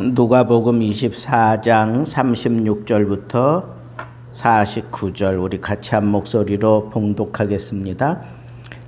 누가복음 24장 36절부터 49절 우리 같이 한 목소리로 봉독하겠습니다.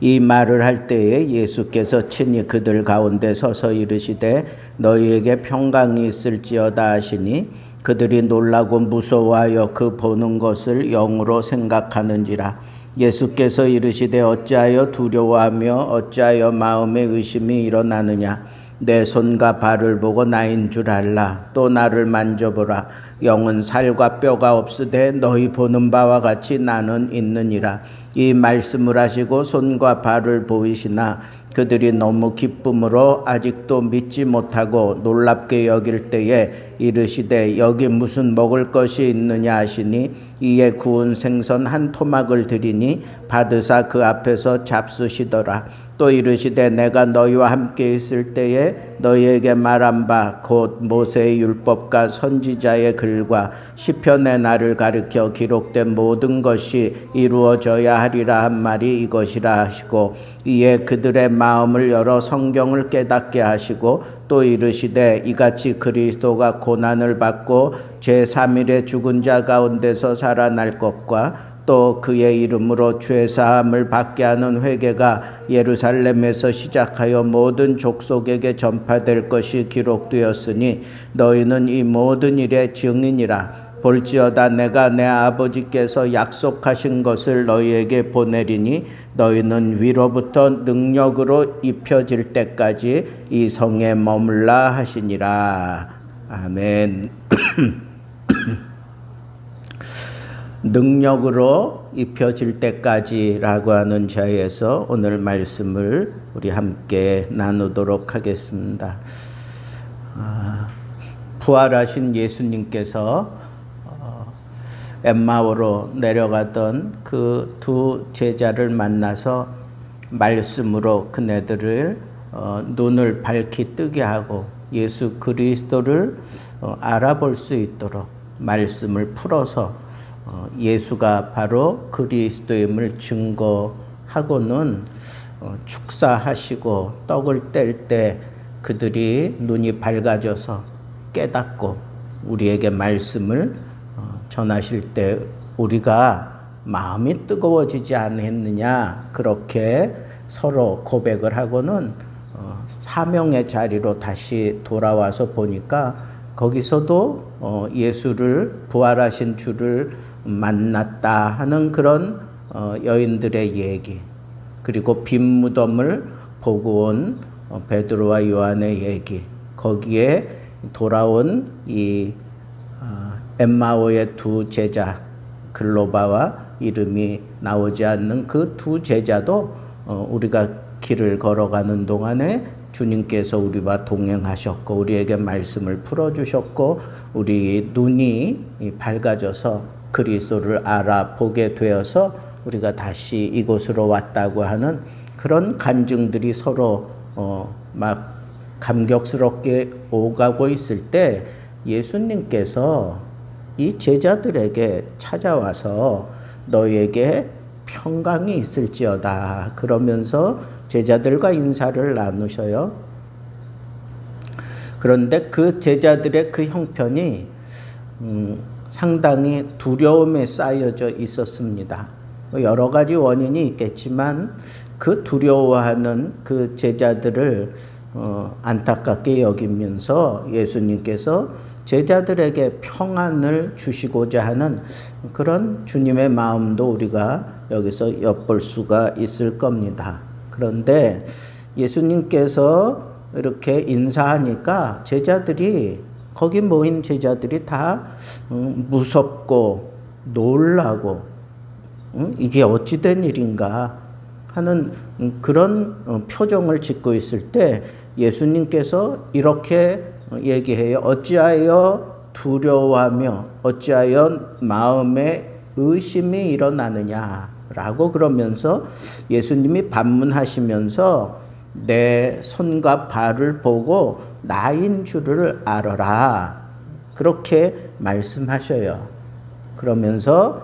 이 말을 할 때에 예수께서 친히 그들 가운데 서서 이르시되 너희에게 평강이 있을지어다 하시니 그들이 놀라고 무서워하여 그 보는 것을 영으로 생각하는지라. 예수께서 이르시되 어찌하여 두려워하며 어찌하여 마음에 의심이 일어나느냐. 내 손과 발을 보고 나인 줄 알라. 또 나를 만져보라. 영은 살과 뼈가 없으되 너희 보는 바와 같이 나는 있느니라. 이 말씀을 하시고 손과 발을 보이시나 그들이 너무 기쁨으로 아직도 믿지 못하고 놀랍게 여길 때에 이르시되 여기 무슨 먹을 것이 있느냐 하시니 이에 구운 생선 한 토막을 드리니 받으사 그 앞에서 잡수시더라. 또 이르시되 내가 너희와 함께 있을 때에 너희에게 말한 바 곧 모세의 율법과 선지자의 글과 시편의 나를 가리켜 기록된 모든 것이 이루어져야 하리라 한 말이 이것이라 하시고 이에 그들의 마음을 열어 성경을 깨닫게 하시고 또 이르시되 이같이 그리스도가 고난을 받고 제3일에 죽은 자 가운데서 살아날 것과 또 그의 이름으로 죄사함을 받게 하는 회개가 예루살렘에서 시작하여 모든 족속에게 전파될 것이 기록되었으니 너희는 이 모든 일의 증인이라. 볼지어다 내가 내 아버지께서 약속하신 것을 너희에게 보내리니 너희는 위로부터 능력으로 입혀질 때까지 이 성에 머물라 하시니라. 아멘. 능력으로 입혀질 때까지라고 하는 자리에서 오늘 말씀을 우리 함께 나누도록 하겠습니다. 부활하신 예수님께서 엠마오로 내려가던 그 두 제자를 만나서 말씀으로 그네들을 눈을 밝히 뜨게 하고 예수 그리스도를 알아볼 수 있도록 말씀을 풀어서 예수가 바로 그리스도임을 증거하고는 축사하시고 떡을 뗄 때 그들이 눈이 밝아져서 깨닫고 우리에게 말씀을 전하실 때 우리가 마음이 뜨거워지지 않았느냐 그렇게 서로 고백을 하고는 사명의 자리로 다시 돌아와서 보니까 거기서도 예수를 부활하신 주를 만났다 하는 그런 여인들의 얘기, 그리고 빈 무덤을 보고 온 베드로와 요한의 얘기, 거기에 돌아온 이 엠마오의 두 제자 글로바와 이름이 나오지 않는 그 두 제자도 우리가 길을 걸어가는 동안에 주님께서 우리와 동행하셨고 우리에게 말씀을 풀어주셨고 우리 눈이 밝아져서 그리스도를 알아보게 되어서 우리가 다시 이곳으로 왔다고 하는 그런 간증들이 서로 막 감격스럽게 오가고 있을 때 예수님께서 이 제자들에게 찾아와서 너희에게 평강이 있을지어다 그러면서 제자들과 인사를 나누셔요. 그런데 그 제자들의 그 형편이 상당히 두려움에 쌓여져 있었습니다. 여러 가지 원인이 있겠지만 그 두려워하는 그 제자들을 안타깝게 여기면서 예수님께서 제자들에게 평안을 주시고자 하는 그런 주님의 마음도 우리가 여기서 엿볼 수가 있을 겁니다. 그런데 예수님께서 이렇게 인사하니까 제자들이 거기 모인 제자들이 다 무섭고 놀라고 이게 어찌된 일인가 하는 그런 표정을 짓고 있을 때 예수님께서 이렇게 얘기해요. 어찌하여 두려워하며 어찌하여 마음에 의심이 일어나느냐라고 그러면서 예수님이 반문하시면서 내 손과 발을 보고 나인 줄을 알아라 그렇게 말씀하셔요. 그러면서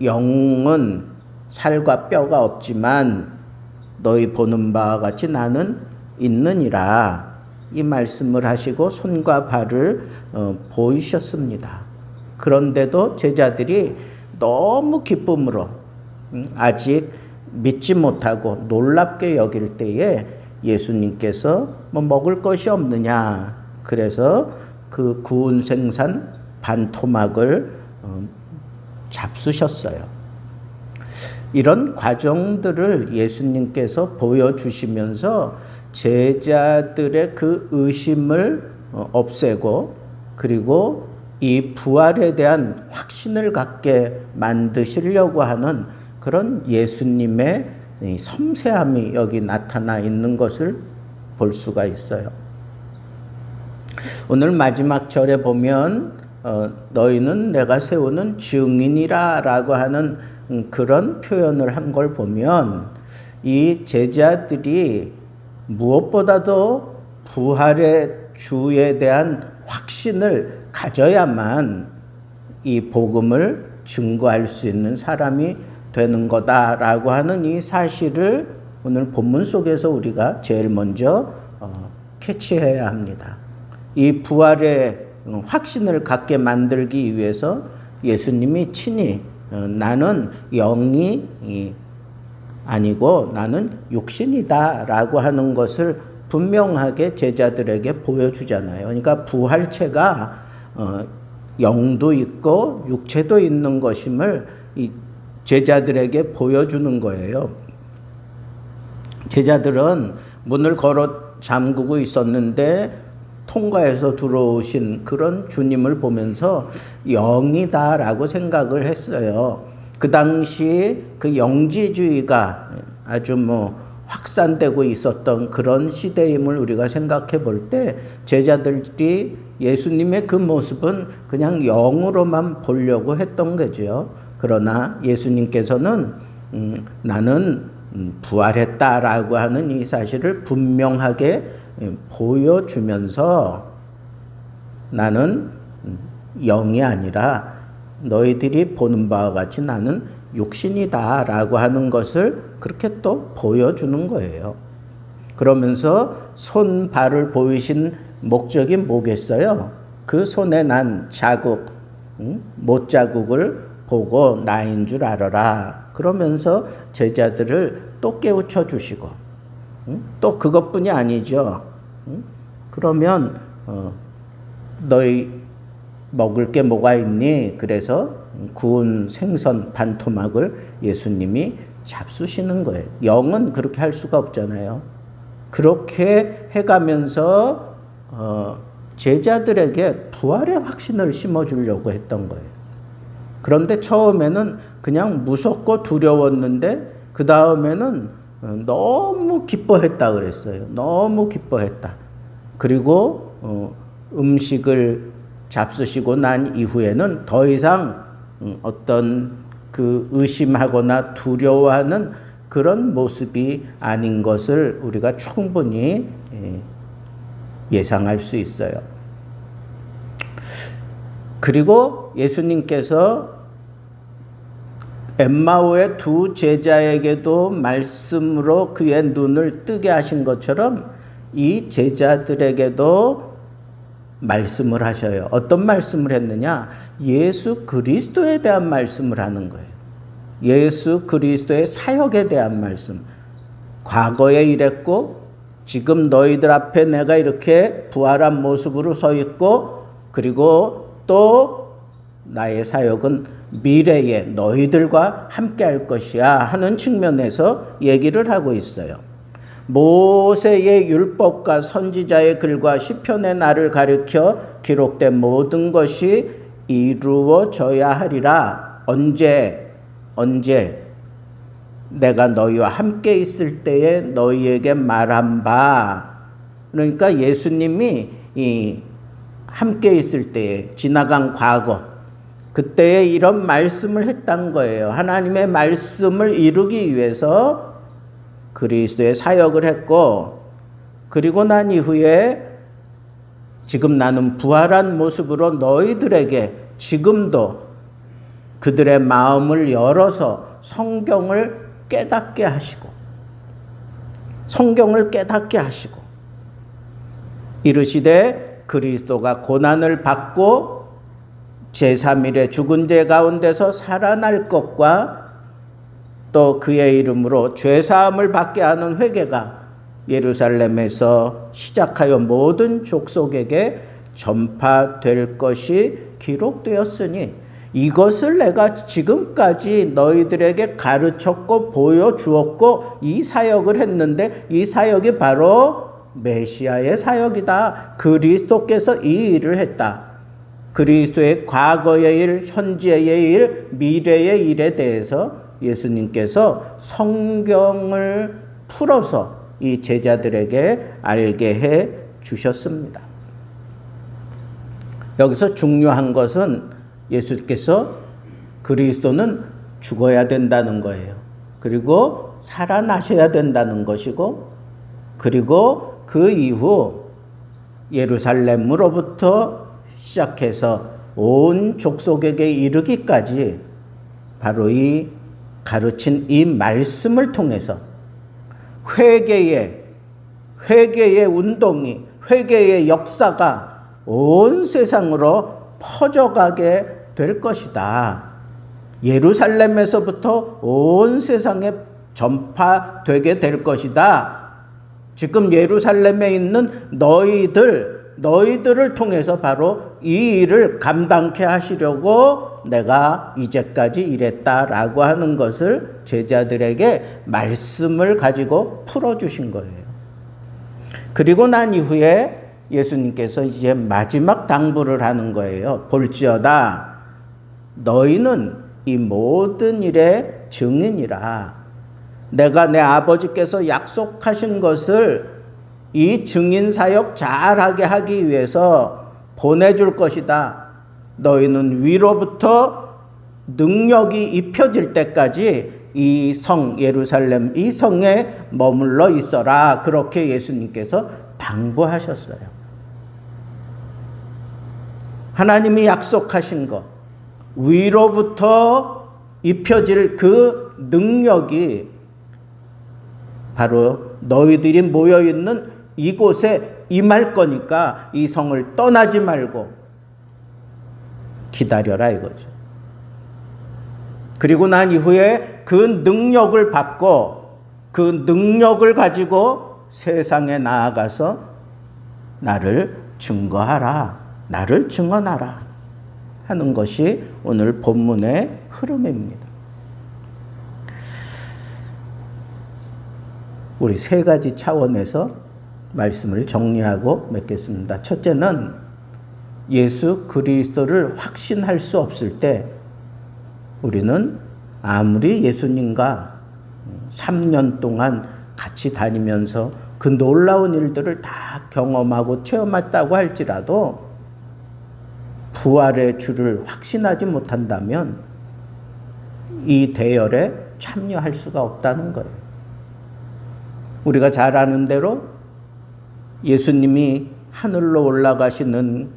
영은 살과 뼈가 없지만 너희 보는 바와 같이 나는 있느니라. 이 말씀을 하시고 손과 발을 보이셨습니다. 그런데도 제자들이 너무 기쁨으로 아직 믿지 못하고 놀랍게 여길 때에 예수님께서 뭐 먹을 것이 없느냐, 그래서 그 구운 생선 반 토막을 잡수셨어요. 이런 과정들을 예수님께서 보여주시면서 제자들의 그 의심을 없애고, 그리고 이 부활에 대한 확신을 갖게 만드시려고 하는 그런 예수님의 섬세함이 여기 나타나 있는 것을 볼 수가 있어요. 오늘 마지막 절에 보면 너희는 내가 세우는 증인이라 라고 하는 그런 표현을 한 걸 보면, 이 제자들이 무엇보다도 부활의 주에 대한 확신을 가져야만 이 복음을 증거할 수 있는 사람이 되는 거다라고 하는 이 사실을 오늘 본문 속에서 우리가 제일 먼저 캐치해야 합니다. 이 부활의 확신을 갖게 만들기 위해서 예수님이 친히 나는 영이 아니고 나는 육신이다 라고 하는 것을 분명하게 제자들에게 보여주잖아요. 그러니까 부활체가 영도 있고 육체도 있는 것임을 이 제자들에게 보여주는 거예요. 제자들은 문을 걸어 잠그고 있었는데 통과해서 들어오신 그런 주님을 보면서 영이다라고 생각을 했어요. 그 당시 그 영지주의가 아주 확산되고 있었던 그런 시대임을 우리가 생각해 볼 때 제자들이 예수님의 그 모습은 그냥 영으로만 보려고 했던 거죠. 그러나 예수님께서는 나는 부활했다라고 하는 이 사실을 분명하게 보여주면서 나는 영이 아니라 너희들이 보는 바와 같이 나는 육신이다 라고 하는 것을 그렇게 또 보여주는 거예요. 그러면서 손, 발을 보이신 목적이 뭐겠어요? 그 손에 난 자국, 못자국을 보고 나인 줄 알아라. 그러면서 제자들을 또 깨우쳐 주시고, 또 그것뿐이 아니죠. 그러면 너희 먹을 게 뭐가 있니? 그래서 구운 생선 반 토막을 예수님이 잡수시는 거예요. 영은 그렇게 할 수가 없잖아요. 그렇게 해가면서 제자들에게 부활의 확신을 심어주려고 했던 거예요. 그런데 처음에는 그냥 무섭고 두려웠는데 그 다음에는 너무 기뻐했다 그랬어요. 너무 기뻐했다. 그리고 음식을 잡수시고 난 이후에는 더 이상 어떤 그 의심하거나 두려워하는 그런 모습이 아닌 것을 우리가 충분히 예상할 수 있어요. 그리고 예수님께서 엠마오의 두 제자에게도 말씀으로 그의 눈을 뜨게 하신 것처럼 이 제자들에게도 말씀을 하셔요. 어떤 말씀을 했느냐? 예수 그리스도에 대한 말씀을 하는 거예요. 예수 그리스도의 사역에 대한 말씀. 과거에 이랬고 지금 너희들 앞에 내가 이렇게 부활한 모습으로 서 있고, 그리고 또 나의 사역은 미래에 너희들과 함께 할 것이야 하는 측면에서 얘기를 하고 있어요. 모세의 율법과 선지자의 글과 시편의 날을 가리켜 기록된 모든 것이 이루어져야 하리라. 언제 내가 너희와 함께 있을 때에 너희에게 말한 바. 그러니까 예수님이 함께 있을 때에 지나간 과거, 그때에 이런 말씀을 했단 거예요. 하나님의 말씀을 이루기 위해서 그리스도의 사역을 했고, 그리고 난 이후에 지금 나는 부활한 모습으로 너희들에게 지금도 그들의 마음을 열어서 성경을 깨닫게 하시고, 이르시되 그리스도가 고난을 받고 제3일에 죽은 자 가운데서 살아날 것과 또 그의 이름으로 죄사함을 받게 하는 회개가 예루살렘에서 시작하여 모든 족속에게 전파될 것이 기록되었으니 이것을 내가 지금까지 너희들에게 가르쳤고 보여주었고 이 사역을 했는데 이 사역이 바로 메시아의 사역이다. 그리스도께서 이 일을 했다. 그리스도의 과거의 일, 현재의 일, 미래의 일에 대해서 예수님께서 성경을 풀어서 이 제자들에게 알게 해 주셨습니다. 여기서 중요한 것은 예수께서 그리스도는 죽어야 된다는 거예요. 그리고 살아나셔야 된다는 것이고, 그리고 그 이후 예루살렘으로부터 시작해서 온 족속에게 이르기까지 바로 이 가르친 이 말씀을 통해서 회개의 운동이, 회개의 역사가 온 세상으로 퍼져가게 될 것이다. 예루살렘에서부터 온 세상에 전파되게 될 것이다. 지금 예루살렘에 있는 너희들을 통해서 바로 이 일을 감당케 하시려고 내가 이제까지 일했다라고 하는 것을 제자들에게 말씀을 가지고 풀어주신 거예요. 그리고 난 이후에 예수님께서 이제 마지막 당부를 하는 거예요. 볼지어다 너희는 이 모든 일의 증인이라. 내가 내 아버지께서 약속하신 것을 이 증인 사역 잘하게 하기 위해서 보내줄 것이다. 너희는 위로부터 능력이 입혀질 때까지 이 성 예루살렘 이 성에 머물러 있어라. 그렇게 예수님께서 당부하셨어요. 하나님이 약속하신 것, 위로부터 입혀질 그 능력이 바로 너희들이 모여있는 이곳에 임할 거니까 이 성을 떠나지 말고 기다려라 이거죠. 그리고 난 이후에 그 능력을 받고 그 능력을 가지고 세상에 나아가서 나를 증거하라. 나를 증언하라 하는 것이 오늘 본문의 흐름입니다. 우리 세 가지 차원에서 말씀을 정리하고 맺겠습니다. 첫째는 예수 그리스도를 확신할 수 없을 때 우리는 아무리 예수님과 3년 동안 같이 다니면서 그 놀라운 일들을 다 경험하고 체험했다고 할지라도 부활의 주를 확신하지 못한다면 이 대열에 참여할 수가 없다는 거예요. 우리가 잘 아는 대로 예수님이 하늘로 올라가시는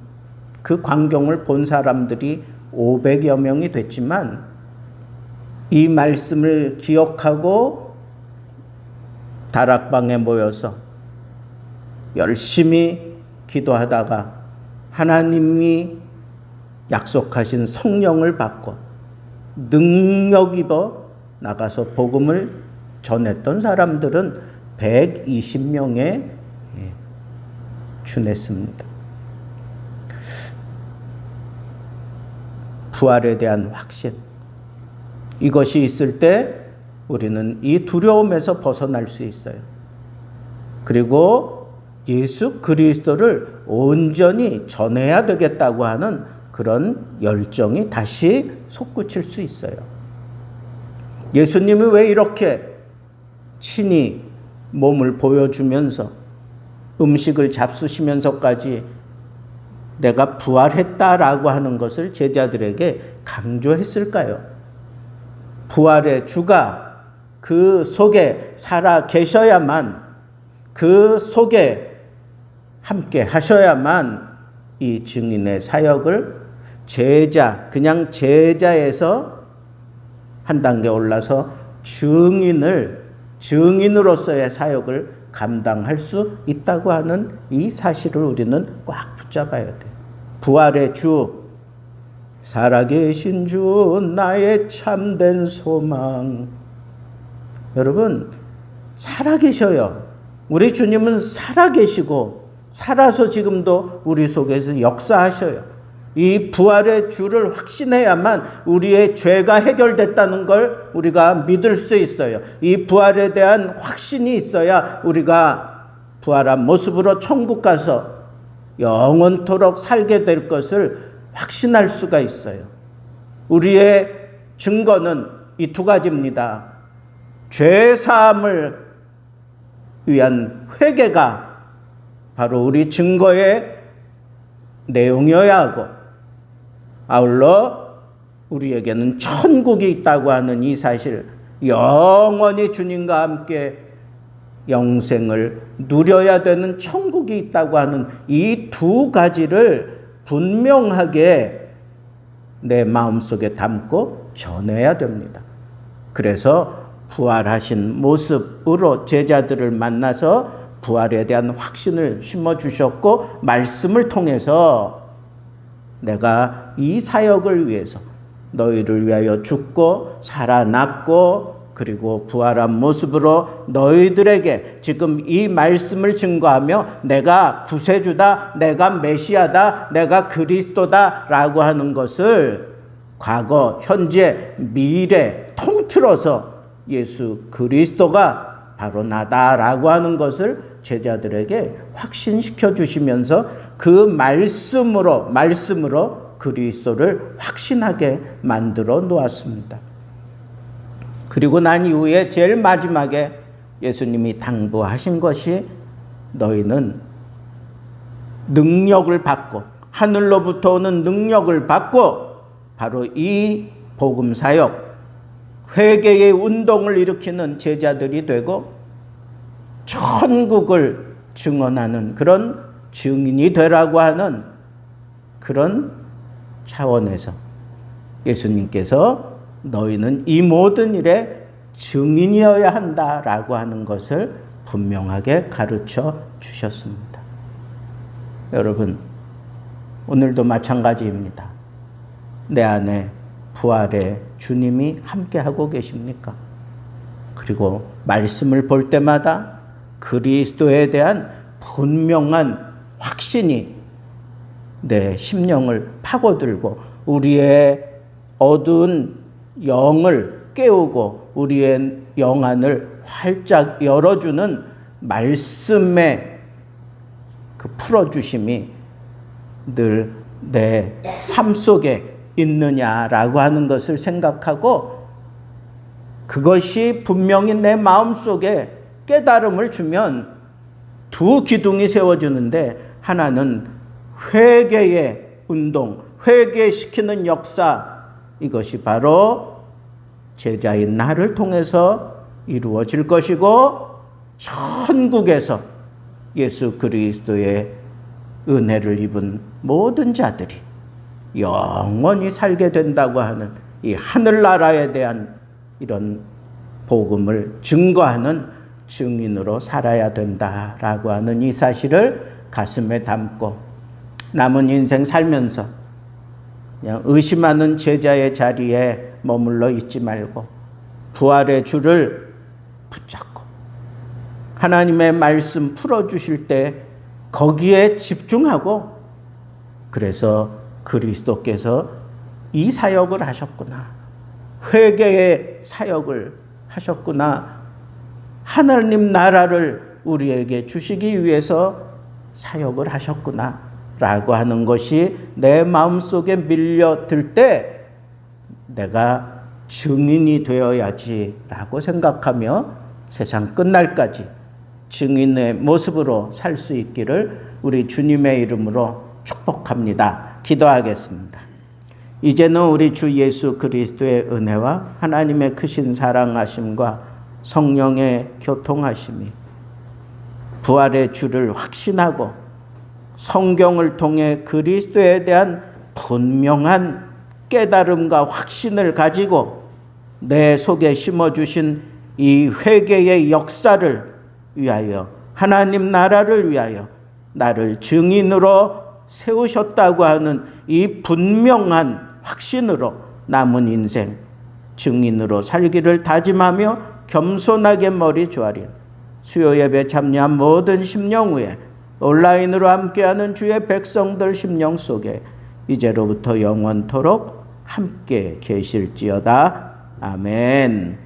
그 광경을 본 사람들이 500여 명이 됐지만 이 말씀을 기억하고 다락방에 모여서 열심히 기도하다가 하나님이 약속하신 성령을 받고 능력 입어 나가서 복음을 전했던 사람들은 120명에 준했습니다. 부활에 대한 확신, 이것이 있을 때 우리는 이 두려움에서 벗어날 수 있어요. 그리고 예수 그리스도를 온전히 전해야 되겠다고 하는 그런 열정이 다시 솟구칠 수 있어요. 예수님이 왜 이렇게 친히 몸을 보여주면서 음식을 잡수시면서까지 내가 부활했다라고 하는 것을 제자들에게 강조했을까요? 부활의 주가 그 속에 살아 계셔야만, 그 속에 함께 하셔야만 이 증인의 사역을 그냥 제자에서 한 단계 올라서 증인으로서의 사역을 감당할 수 있다고 하는 이 사실을 우리는 꽉 붙잡아야 돼요. 부활의 주, 살아계신 주, 나의 참된 소망. 여러분, 살아계셔요. 우리 주님은 살아계시고 살아서 지금도 우리 속에서 역사하셔요. 이 부활의 주를 확신해야만 우리의 죄가 해결됐다는 걸 우리가 믿을 수 있어요. 이 부활에 대한 확신이 있어야 우리가 부활한 모습으로 천국 가서 영원토록 살게 될 것을 확신할 수가 있어요. 우리의 증거는 이 두 가지입니다. 죄 사함을 위한 회개가 바로 우리 증거의 내용이어야 하고, 아울러 우리에게는 천국이 있다고 하는 이 사실, 영원히 주님과 함께 영생을 누려야 되는 천국이 있다고 하는 이 두 가지를 분명하게 내 마음속에 담고 전해야 됩니다. 그래서 부활하신 모습으로 제자들을 만나서 부활에 대한 확신을 심어주셨고, 말씀을 통해서 내가 이 사역을 위해서 너희를 위하여 죽고 살아났고 그리고 부활한 모습으로 너희들에게 지금 이 말씀을 증거하며 내가 구세주다, 내가 메시아다, 내가 그리스도다 라고 하는 것을 과거, 현재, 미래 통틀어서 예수 그리스도가 바로 나다라고 하는 것을 제자들에게 확신시켜 주시면서 그 말씀으로 그리스도를 확신하게 만들어 놓았습니다. 그리고 난 이후에 제일 마지막에 예수님이 당부하신 것이 너희는 능력을 받고, 하늘로부터 오는 능력을 받고 바로 이 복음 사역, 회개의 운동을 일으키는 제자들이 되고 천국을 증언하는 그런 증인이 되라고 하는 그런 차원에서 예수님께서 너희는 이 모든 일에 증인이어야 한다라고 하는 것을 분명하게 가르쳐 주셨습니다. 여러분, 오늘도 마찬가지입니다. 내 안에 부활의 주님이 함께하고 계십니까? 그리고 말씀을 볼 때마다 그리스도에 대한 분명한 확신이 내 심령을 파고들고 우리의 어두운 영을 깨우고 우리의 영안을 활짝 열어주는 말씀의 그 풀어주심이 늘 내 삶 속에 있느냐라고 하는 것을 생각하고, 그것이 분명히 내 마음속에 깨달음을 주면 두 기둥이 세워주는데, 하나는 회개의 운동, 회개시키는 역사, 이것이 바로 제자인 나를 통해서 이루어질 것이고, 천국에서 예수 그리스도의 은혜를 입은 모든 자들이 영원히 살게 된다고 하는 이 하늘나라에 대한 이런 복음을 증거하는 증인으로 살아야 된다라고 하는 이 사실을 가슴에 담고 남은 인생 살면서 그냥 의심하는 제자의 자리에 머물러 있지 말고 부활의 주를 붙잡고 하나님의 말씀 풀어주실 때 거기에 집중하고, 그래서 그리스도께서 이 사역을 하셨구나, 회개의 사역을 하셨구나, 하나님 나라를 우리에게 주시기 위해서 사역을 하셨구나 라고 하는 것이 내 마음속에 밀려들 때 내가 증인이 되어야지 라고 생각하며 세상 끝날까지 증인의 모습으로 살 수 있기를 우리 주님의 이름으로 축복합니다. 기도하겠습니다. 이제는 우리 주 예수 그리스도의 은혜와 하나님의 크신 사랑하심과 성령의 교통하심이 부활의 주를 확신하고 성경을 통해 그리스도에 대한 분명한 깨달음과 확신을 가지고 내 속에 심어주신 이 회개의 역사를 위하여 하나님 나라를 위하여 나를 증인으로 세우셨다고 하는 이 분명한 확신으로 남은 인생 증인으로 살기를 다짐하며 겸손하게 머리 조아려 수요 예배 참여한 모든 심령 위에 온라인으로 함께하는 주의 백성들 심령 속에 이제로부터 영원토록 함께 계실지어다. 아멘.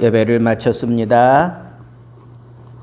예배를 마쳤습니다.